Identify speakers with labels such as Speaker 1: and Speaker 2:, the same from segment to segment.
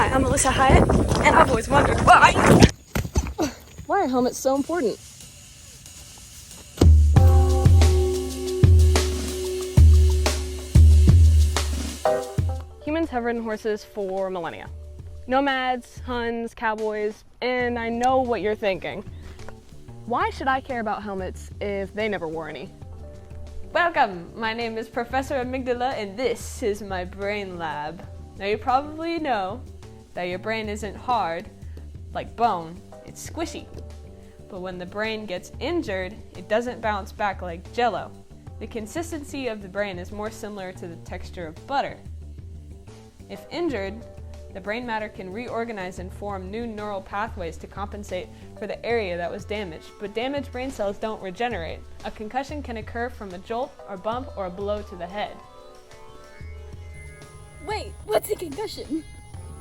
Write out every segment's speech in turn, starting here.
Speaker 1: Hi, I'm Melissa Hyatt, and I've always wondered why are helmets so important? Humans have ridden horses for millennia. Nomads, Huns, cowboys, and I know what you're thinking. Why should I care about helmets if they never wore any?
Speaker 2: Welcome! My name is Professor Amygdala and this is my brain lab. Now you probably know that your brain isn't hard, like bone, it's squishy. But when the brain gets injured, it doesn't bounce back like jello. The consistency of the brain is more similar to the texture of butter. If injured, the brain matter can reorganize and form new neural pathways to compensate for the area that was damaged, but damaged brain cells don't regenerate. A concussion can occur from a jolt or bump or a blow to the head.
Speaker 3: Wait, what's a concussion?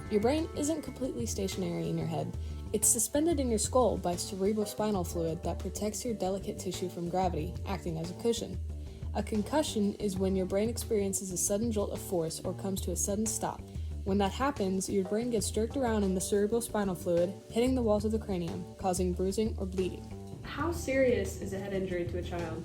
Speaker 4: Your brain isn't completely stationary in your head. It's suspended in your skull by cerebrospinal fluid that protects your delicate tissue from gravity, acting as a cushion. A concussion is when your brain experiences a sudden jolt of force or comes to a sudden stop. When that happens, your brain gets jerked around in the cerebrospinal fluid, hitting the walls of the cranium, causing bruising or bleeding.
Speaker 2: How serious is a head injury to a child?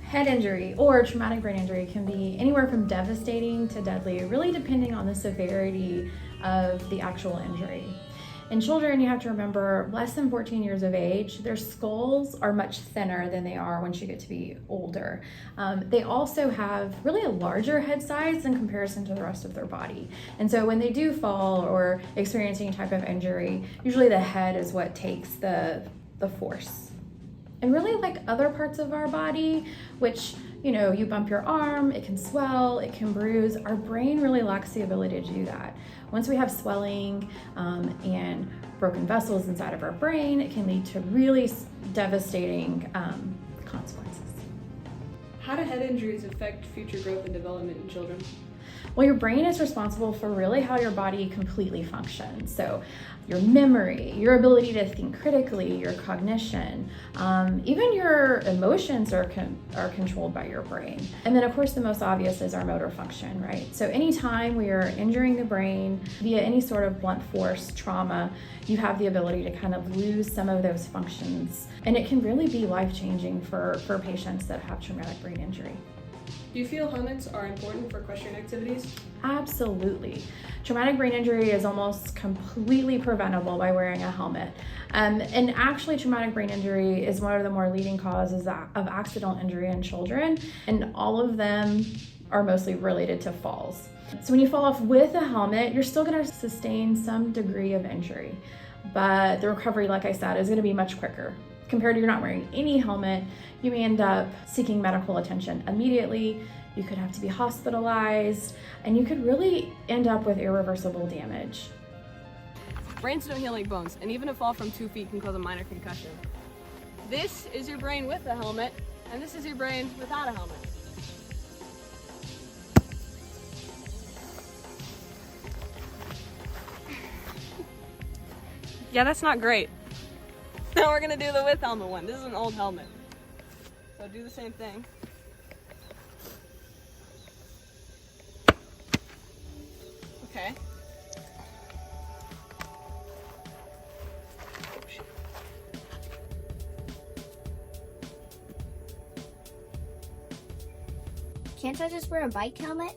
Speaker 5: Head injury or traumatic brain injury can be anywhere from devastating to deadly, really depending on the severity of the actual injury. In children, you have to remember, less than 14 years of age, their skulls are much thinner than they are once you get to be older. They also have really a larger head size in comparison to the rest of their body. And so when they do fall or experience any type of injury, usually the head is what takes the force. And really, like other parts of our body, which, you bump your arm, it can swell, it can bruise, our brain really lacks the ability to do that. Once we have swelling and broken vessels inside of our brain, it can lead to really devastating consequences.
Speaker 2: How do head injuries affect future growth and development in children?
Speaker 5: Well, your brain is responsible for really how your body completely functions. So your memory, your ability to think critically, your cognition, even your emotions are controlled by your brain. And then of course the most obvious is our motor function, right? So anytime we are injuring the brain via any sort of blunt force trauma, you have the ability to kind of lose some of those functions. And it can really be life-changing for patients that have traumatic brain injury.
Speaker 2: Do you feel helmets are important for equestrian activities?
Speaker 5: Absolutely. Traumatic brain injury is almost completely preventable by wearing a helmet. And actually, traumatic brain injury is one of the more leading causes of accidental injury in children, and all of them are mostly related to falls. So when you fall off with a helmet, you're still going to sustain some degree of injury, but the recovery, like I said, is going to be much quicker. Compared to you're not wearing any helmet, you may end up seeking medical attention immediately. You could have to be hospitalized, and you could really end up with irreversible damage.
Speaker 1: Brains don't heal like bones, and even a fall from 2 feet can cause a minor concussion. This is your brain with a helmet, and this is your brain without a helmet. Yeah, that's not great. Now we're gonna do the with helmet one. This is an old helmet. So do the same thing. Okay.
Speaker 3: Can't I just wear a bike helmet?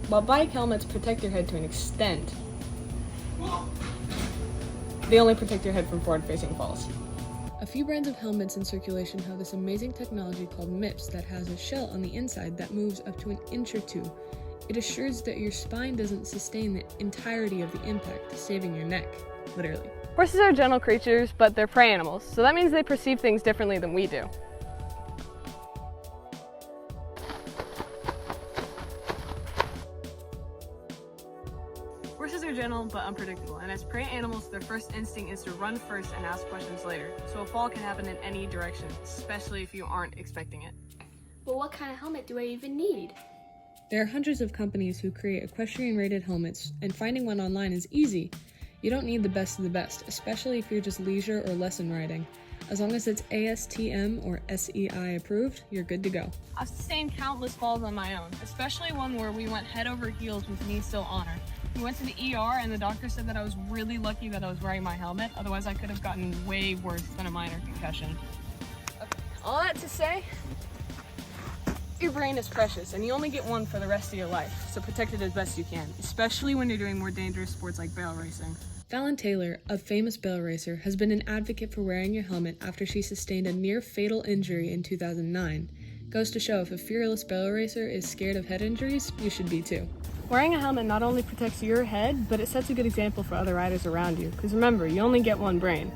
Speaker 1: While bike helmets protect your head to an extent, they only protect your head from forward-facing falls.
Speaker 4: A few brands of helmets in circulation have this amazing technology called MIPS that has a shell on the inside that moves up to an inch or two. It assures that your spine doesn't sustain the entirety of the impact, saving your neck, literally.
Speaker 1: Horses are gentle creatures, but they're prey animals, so that means they perceive things differently than we do. Horses are gentle but unpredictable, and as prey animals, their first instinct is to run first and ask questions later, so a fall can happen in any direction, especially if you aren't expecting it.
Speaker 3: Well, what kind of helmet do I even need?
Speaker 4: There are hundreds of companies who create equestrian-rated helmets, and finding one online is easy. You don't need the best of the best, especially if you're just leisure or lesson riding. As long as it's ASTM or SEI approved, you're good to go.
Speaker 1: I've sustained countless falls on my own, especially one where we went head over heels with me still on her. We went to the ER and the doctor said that I was really lucky that I was wearing my helmet. Otherwise, I could have gotten way worse than a minor concussion. Okay. All that to say, your brain is precious and you only get one for the rest of your life. So protect it as best you can, especially when you're doing more dangerous sports like barrel racing.
Speaker 4: Fallon Taylor, a famous barrel racer, has been an advocate for wearing your helmet after she sustained a near-fatal injury in 2009. Goes to show if a fearless barrel racer is scared of head injuries, you should be too.
Speaker 1: Wearing a helmet not only protects your head, but it sets a good example for other riders around you. Because remember, you only get one brain.